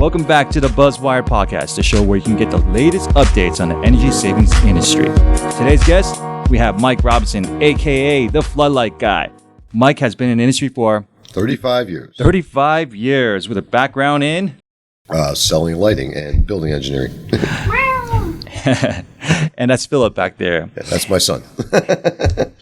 Welcome back to the Buzzwire Podcast, the show where you can get the latest updates on the energy savings industry. Today's guest, we have Mike Robinson, aka the Floodlight Guy. Mike has been in the industry for 35 years. 35 years with a background in Selling lighting and building engineering. and that's Philip back there. Yeah, that's my son.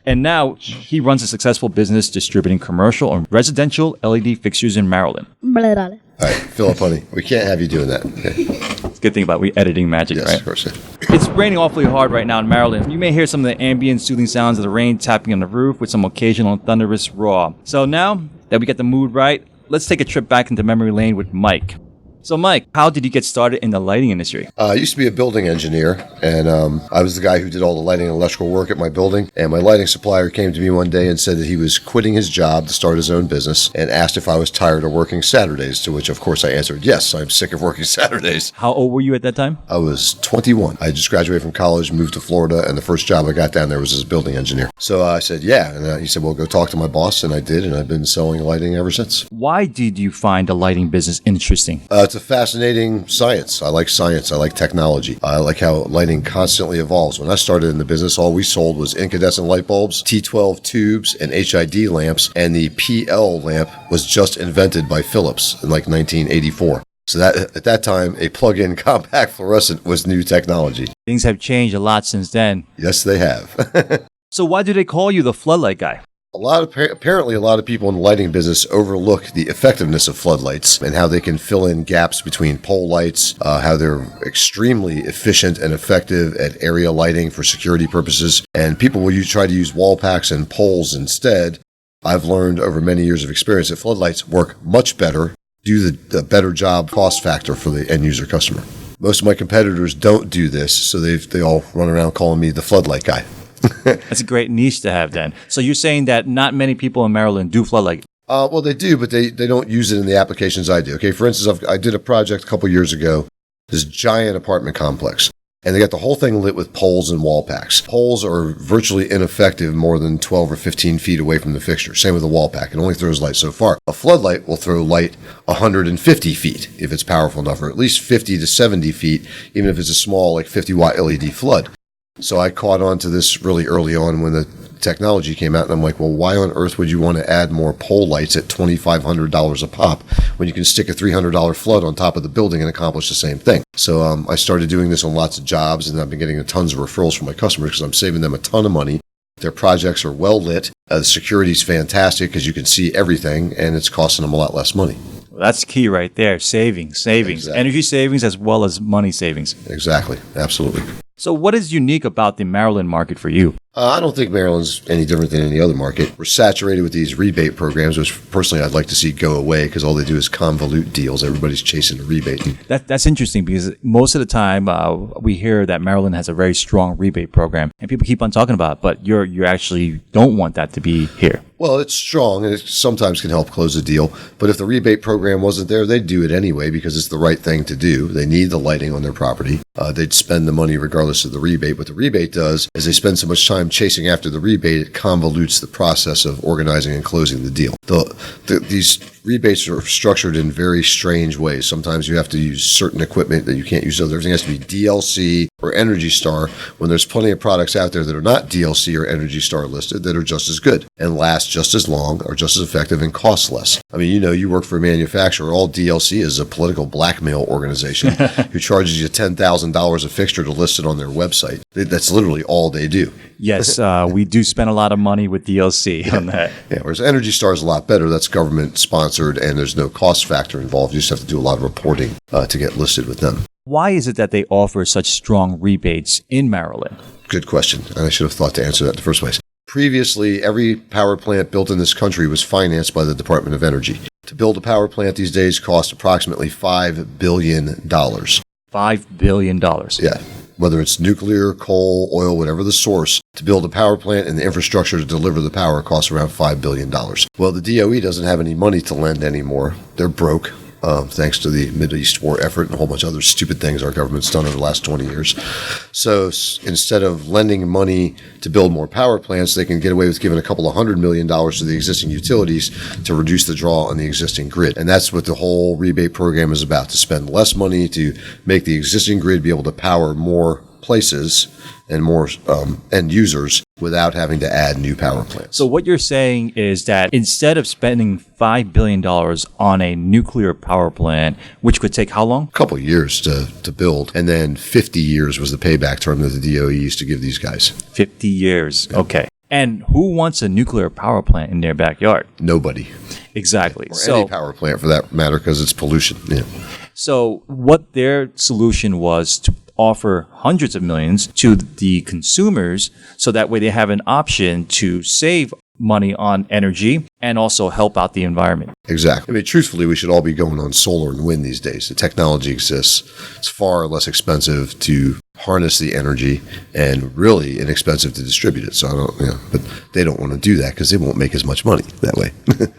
And now he runs a successful business distributing commercial and residential LED fixtures in Maryland. All right, Philip, honey, we can't have you doing that. Okay. It's a good thing about we editing magic, Yes, right? of course. It's raining awfully hard right now in Maryland. You may hear some of the ambient soothing sounds of the rain tapping on the roof with some occasional thunderous roar. So now that we get the mood right, let's take a trip back into memory lane with Mike. So Mike, how did you get started in the lighting industry? I used to be a building engineer, and I was the guy who did all the lighting and electrical work at my building. And my lighting supplier came to me one day and said that he was quitting his job to start his own business and asked if I was tired of working Saturdays, to which, of course, I answered, yes, I'm sick of working Saturdays. How old were you at that time? I was 21. I just graduated from college, moved to Florida, and the first job I got down there was as a building engineer. So I said, yeah. And he said, well, go talk to my boss. And I did, and I've been selling lighting ever since. Why did you find the lighting business interesting? It's a fascinating science. I like science. I like technology. I like how lighting constantly evolves. When I started in the business, all we sold was incandescent light bulbs, T12 tubes, and HID lamps, and the PL lamp was just invented by Philips in like 1984. So that at that time, a plug-in compact fluorescent was new technology. Things have changed a lot since then. Yes, they have. So why do they call you the Floodlight Guy? Apparently, a lot of people in the lighting business overlook the effectiveness of floodlights and how they can fill in gaps between pole lights, how they're extremely efficient and effective at area lighting for security purposes. And people will try to use wall packs and poles instead. I've learned over many years of experience that floodlights work much better, do the better job cost factor for the end user customer. Most of my competitors don't do this, so they all run around calling me the Floodlight Guy. That's a great niche to have then. So you're saying that not many people in Maryland do floodlight? Well, they do, but they don't use it in the applications I do. Okay, for instance, I did a project a couple years ago, this giant apartment complex, and they got the whole thing lit with poles and wall packs. Poles are virtually ineffective more than 12 or 15 feet away from the fixture. Same with the wall pack. It only throws light so far. A floodlight will throw light 150 feet if it's powerful enough, or at least 50 to 70 feet, even if it's a small, like 50-watt LED flood. So I caught on to this really early on when the technology came out, and I'm like, well, why on earth would you want to add more pole lights at $2,500 a pop when you can stick a $300 flood on top of the building and accomplish the same thing? So I started doing this on lots of jobs, and I've been getting tons of referrals from my customers because I'm saving them a ton of money. Their projects are well lit. The security's fantastic because you can see everything, and it's costing them a lot less money. Well, that's key right there. Savings. Exactly. Energy savings as well as money savings. Exactly. Absolutely. So what is unique about the Maryland market for you? I don't think Maryland's any different than any other market. We're saturated with these rebate programs, which personally I'd like to see go away because all they do is convolute deals. Everybody's chasing a rebate. That's interesting because most of the time we hear that Maryland has a very strong rebate program and people keep on talking about it, but you actually don't want that to be here. Well, it's strong and it sometimes can help close a deal. But if the rebate program wasn't there, they'd do it anyway because it's the right thing to do. They need the lighting on their property. They'd spend the money regardless of the rebate. What the rebate does is they spend so much time chasing after the rebate, it convolutes the process of organizing and closing the deal. These rebates are structured in very strange ways. Sometimes you have to use certain equipment that you can't use. So everything has to be DLC or Energy Star when there's plenty of products out there that are not DLC or Energy Star listed that are just as good and last just as long or just as effective and cost less. I mean, you work for a manufacturer. All DLC is a political blackmail organization who charges you $10,000 a fixture to list it on their website. That's literally all they do. Yes, we do spend a lot of money with DLC on that. Yeah, whereas Energy Star is a lot better. That's government sponsored and there's no cost factor involved. You just have to do a lot of reporting to get listed with them. Why is it that they offer such strong rebates in Maryland? Good question. And I should have thought to answer that in the first place. Previously, every power plant built in this country was financed by the Department of Energy. To build a power plant these days costs approximately $5 billion. $5 billion. Yeah. Whether it's nuclear, coal, oil, whatever the source, to build a power plant and the infrastructure to deliver the power costs around $5 billion. Well, the DOE doesn't have any money to lend anymore. They're broke. thanks to the Mideast war effort and a whole bunch of other stupid things our government's done over the last 20 years. So instead of lending money to build more power plants, they can get away with giving a couple of $100 million to the existing utilities to reduce the draw on the existing grid. And that's what the whole rebate program is about, to spend less money to make the existing grid be able to power more places and more end users without having to add new power plants. So what you're saying is that instead of spending $5 billion on a nuclear power plant, which could take how long? A couple of years to build, and then 50 years was the payback term that the DOE used to give these guys. 50 years. Yeah. Okay. And who wants a nuclear power plant in their backyard? Nobody. Exactly. Or any power plant for that matter, because it's pollution. Yeah. So what their solution was to offer hundreds of millions to the consumers so that way they have an option to save money on energy and also help out the environment. Exactly. I mean, truthfully, we should all be going on solar and wind these days. The technology exists. It's far less expensive to harness the energy and really inexpensive to distribute it. So I don't, but they don't want to do that because they won't make as much money that way.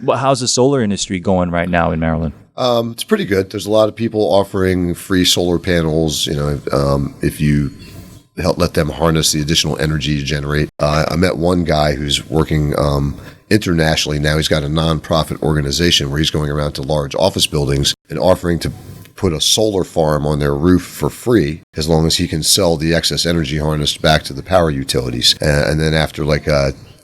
Well, how's the solar industry going right now in Maryland? It's pretty good. There's a lot of people offering free solar panels, if you let them harness the additional energy to generate. I met one guy who's working internationally now. He's got a nonprofit organization where he's going around to large office buildings and offering to put a solar farm on their roof for free as long as he can sell the excess energy harnessed back to the power utilities. And then after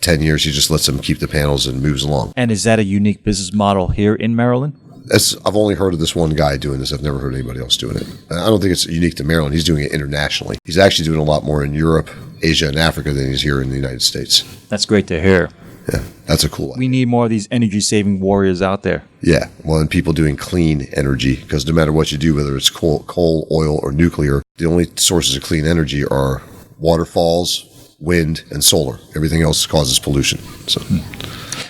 10 years, he just lets them keep the panels and moves along. And is that a unique business model here in Maryland? I've only heard of this one guy doing this. I've never heard anybody else doing it. I don't think it's unique to Maryland. He's doing it internationally. He's actually doing a lot more in Europe, Asia, and Africa than he's here in the United States. That's great to hear. Yeah, that's a cool idea. We need more of these energy-saving warriors out there. Yeah, well, and people doing clean energy, because no matter what you do, whether it's coal, oil, or nuclear, the only sources of clean energy are waterfalls, wind, and solar. Everything else causes pollution. So.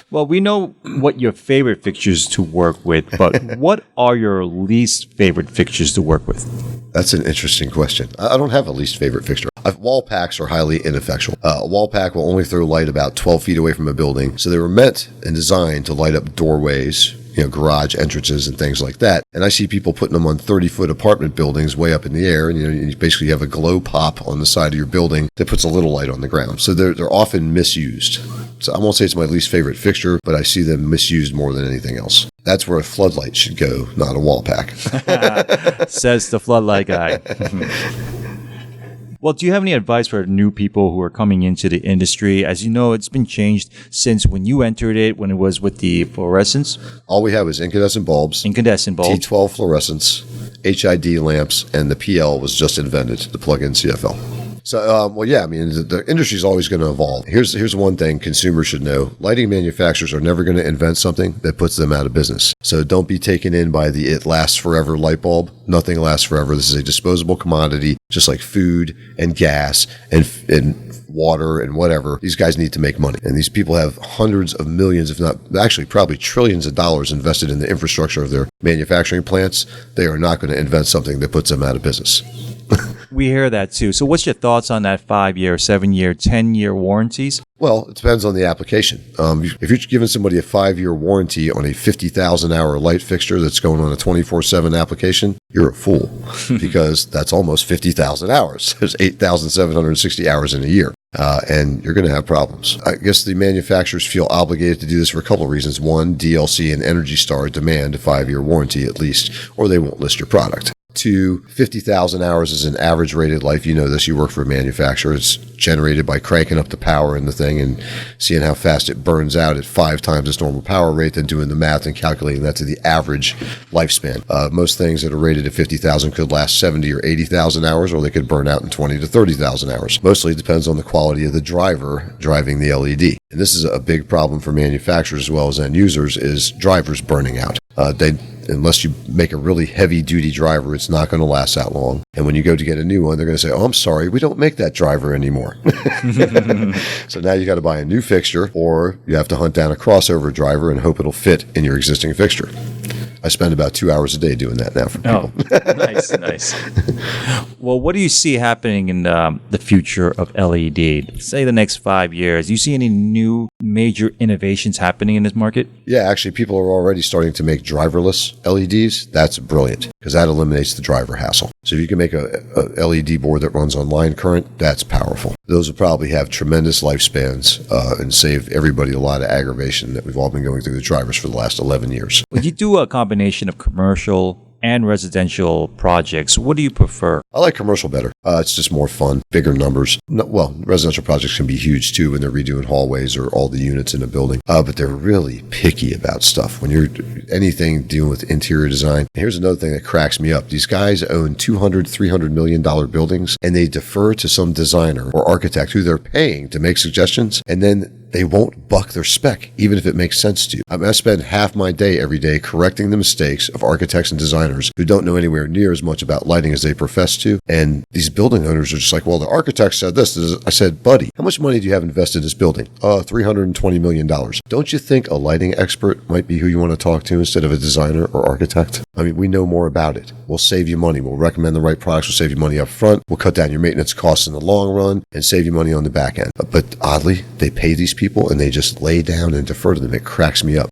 Well, we know what your favorite fixtures to work with, but what are your least favorite fixtures to work with? That's an interesting question. I don't have a least favorite fixture. Wall packs are highly ineffectual. A wall pack will only throw light about 12 feet away from a building, so they were meant and designed to light up doorways, garage entrances and things like that. And I see people putting them on 30-foot apartment buildings way up in the air, and you basically have a glow pop on the side of your building that puts a little light on the ground. So they're often misused. So I won't say it's my least favorite fixture, but I see them misused more than anything else. That's where a floodlight should go, not a wall pack. Says the floodlight guy. Well, do you have any advice for new people who are coming into the industry? As you know, it's been changed since when you entered it, when it was with the fluorescents. All we have is incandescent bulbs. T12 fluorescents, HID lamps, and the PL was just invented, the plug-in CFL. So, the industry is always going to evolve. Here's one thing consumers should know. Lighting manufacturers are never going to invent something that puts them out of business. So don't be taken in by the it lasts forever light bulb. Nothing lasts forever. This is a disposable commodity, just like food and gas and water and whatever. These guys need to make money. And these people have hundreds of millions, if not actually probably trillions of dollars invested in the infrastructure of their manufacturing plants. They are not going to invent something that puts them out of business. We hear that too. So what's your thoughts on that 5-year, 7-year, 10-year warranties? Well, it depends on the application. If you're giving somebody a 5-year warranty on a 50,000-hour light fixture that's going on a 24/7 application, you're a fool because that's almost 50,000 hours. There's 8,760 hours in a year. And you're going to have problems. I guess the manufacturers feel obligated to do this for a couple of reasons. One, DLC and Energy Star demand a 5-year warranty at least, or they won't list your product. 2, 50,000 hours is an average rated life. You know this. You work for a manufacturer. It's generated by cranking up the power in the thing and seeing how fast it burns out at 5 times its normal power rate, then doing the math and calculating that to the average lifespan. Most things that are rated at 50,000 could last 70 or 80,000 hours, or they could burn out in 20 to 30,000 hours. Mostly it depends on the quality of the driver driving the LED. And this is a big problem for manufacturers as well as end users, is drivers burning out. Unless you make a really heavy-duty driver, it's not going to last that long. And when you go to get a new one, they're going to say, "Oh, I'm sorry, we don't make that driver anymore." So now you got to buy a new fixture, or you have to hunt down a crossover driver and hope it'll fit in your existing fixture. I spend about 2 hours a day doing that now for people. Oh, nice. Well, what do you see happening in the future of LED? Say the next 5 years. Do you see any new major innovations happening in this market? Yeah, actually, people are already starting to make driverless LEDs. That's brilliant because that eliminates the driver hassle. So if you can make a LED board that runs on line current, that's powerful. Those will probably have tremendous lifespans and save everybody a lot of aggravation that we've all been going through the drivers for the last 11 years. When you do a combination of commercial and residential projects, what do you prefer? I like commercial better. It's just more fun, bigger numbers. Well, residential projects can be huge too when they're redoing hallways or all the units in a building, but they're really picky about stuff. When you're anything dealing with interior design, and here's another thing that cracks me up. These guys own $200, $300 million buildings, and they defer to some designer or architect who they're paying to make suggestions, and then they won't buck their spec, even if it makes sense to you. I spend half my day every day correcting the mistakes of architects and designers who don't know anywhere near as much about lighting as they profess to. And these building owners are just like, well, the architect said this. I said, buddy, how much money do you have invested in this building? $320 million. Don't you think a lighting expert might be who you want to talk to instead of a designer or architect? I mean, we know more about it. We'll save you money. We'll recommend the right products. We'll save you money up front. We'll cut down your maintenance costs in the long run and save you money on the back end. But oddly, they pay these people and they just lay down and defer to them. It cracks me up.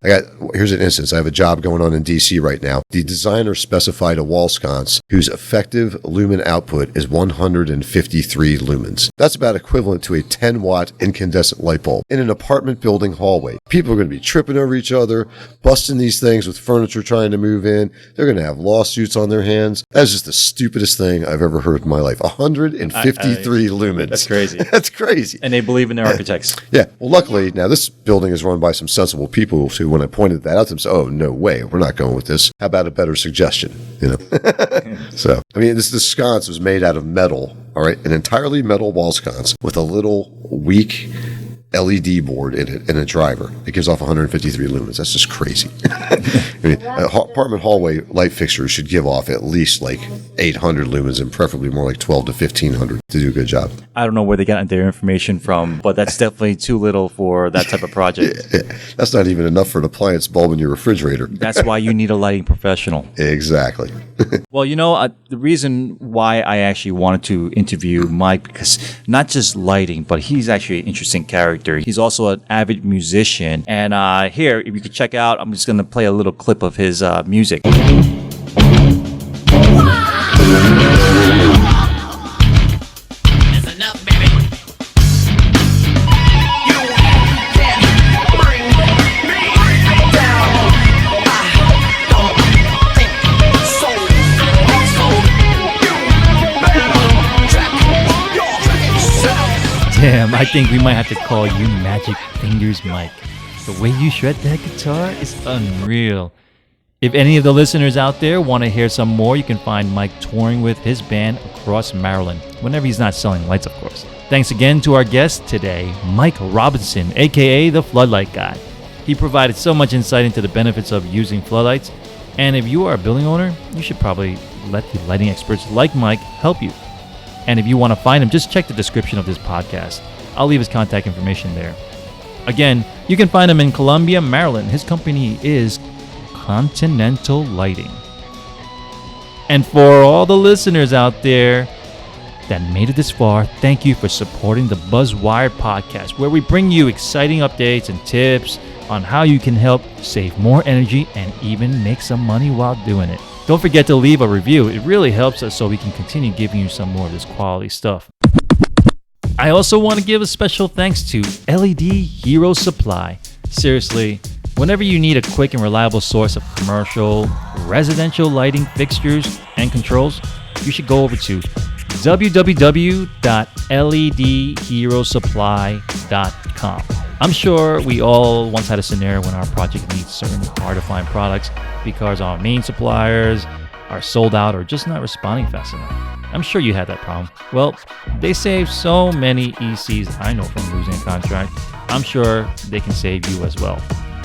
Here's an instance. I have a job going on in DC right now. The designer specified a wall sconce whose effective lumen output is 153 lumens. That's about equivalent to a 10-watt incandescent light bulb in an apartment building hallway. People are going to be tripping over each other, busting these things with furniture trying to move in. They're going to have lawsuits on their hands. That's just the stupidest thing I've ever heard in my life. 153 lumens. That's crazy. That's crazy. And they believe in their architects. Yeah. Well, luckily, now this building is run by some sensible people who, when I pointed that out to them, said, oh, no way, we're not going with this. How about a better suggestion? So, I mean, this sconce was made out of metal, all right, an entirely metal wall sconce with a little weak LED board in it and a driver. It gives off 153 lumens. That's just crazy. I mean, apartment hallway light fixtures should give off at least like 800 lumens and preferably more like 12 to 1500 to do a good job. I don't know where they got their information from, but that's definitely too little for that type of project. That's not even enough for an appliance bulb in your refrigerator. That's why you need a lighting professional. Exactly. Well, the reason why I actually wanted to interview Mike, because not just lighting, but he's actually an interesting character. He's also an avid musician. And here, if you could check out, I'm just going to play a little clip of his music. Damn, I think we might have to call you Magic Fingers Mike. The way you shred that guitar is unreal. If any of the listeners out there want to hear some more, you can find Mike touring with his band across Maryland, whenever he's not selling lights, of course. Thanks again to our guest today, Mike Robinson, aka the Floodlight Guy. He provided so much insight into the benefits of using floodlights, and if you are a building owner, you should probably let the lighting experts like Mike help you. And if you want to find him, just check the description of this podcast. I'll leave his contact information there. Again, you can find him in Columbia, Maryland. His company is Continental Lighting. And for all the listeners out there that made it this far, thank you for supporting the BuzzWire podcast, where we bring you exciting updates and tips on how you can help save more energy and even make some money while doing it. Don't forget to leave a review. It really helps us so we can continue giving you some more of this quality stuff. I also want to give a special thanks to LED Hero Supply. Seriously, whenever you need a quick and reliable source of commercial, residential lighting fixtures and controls, you should go over to www.ledherosupply.com. I'm sure we all once had a scenario when our project needs certain hard-to-find products because our main suppliers are sold out or just not responding fast enough. I'm sure you had that problem. Well, they save so many ECs I know from losing a contract. I'm sure they can save you as well.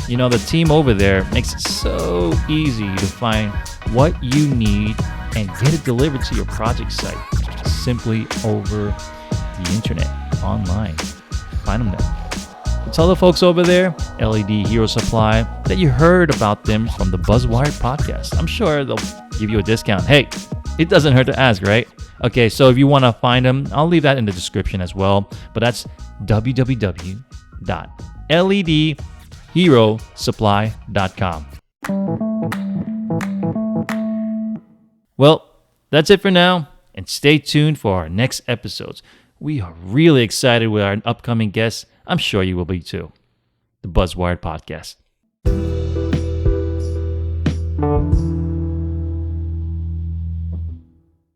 You know, the team over there makes it so easy to find what you need and get it delivered to your project site simply over the internet, online. Find them there. Tell the folks over there, LED Hero Supply, that you heard about them from the Buzzwired podcast. I'm sure they'll give you a discount. Hey, it doesn't hurt to ask, right? Okay, so if you want to find them, I'll leave that in the description as well. But that's www.ledherosupply.com. Well, that's it for now, and stay tuned for our next episodes. We are really excited with our upcoming guests. I'm sure you will be too. The Buzzwired Podcast.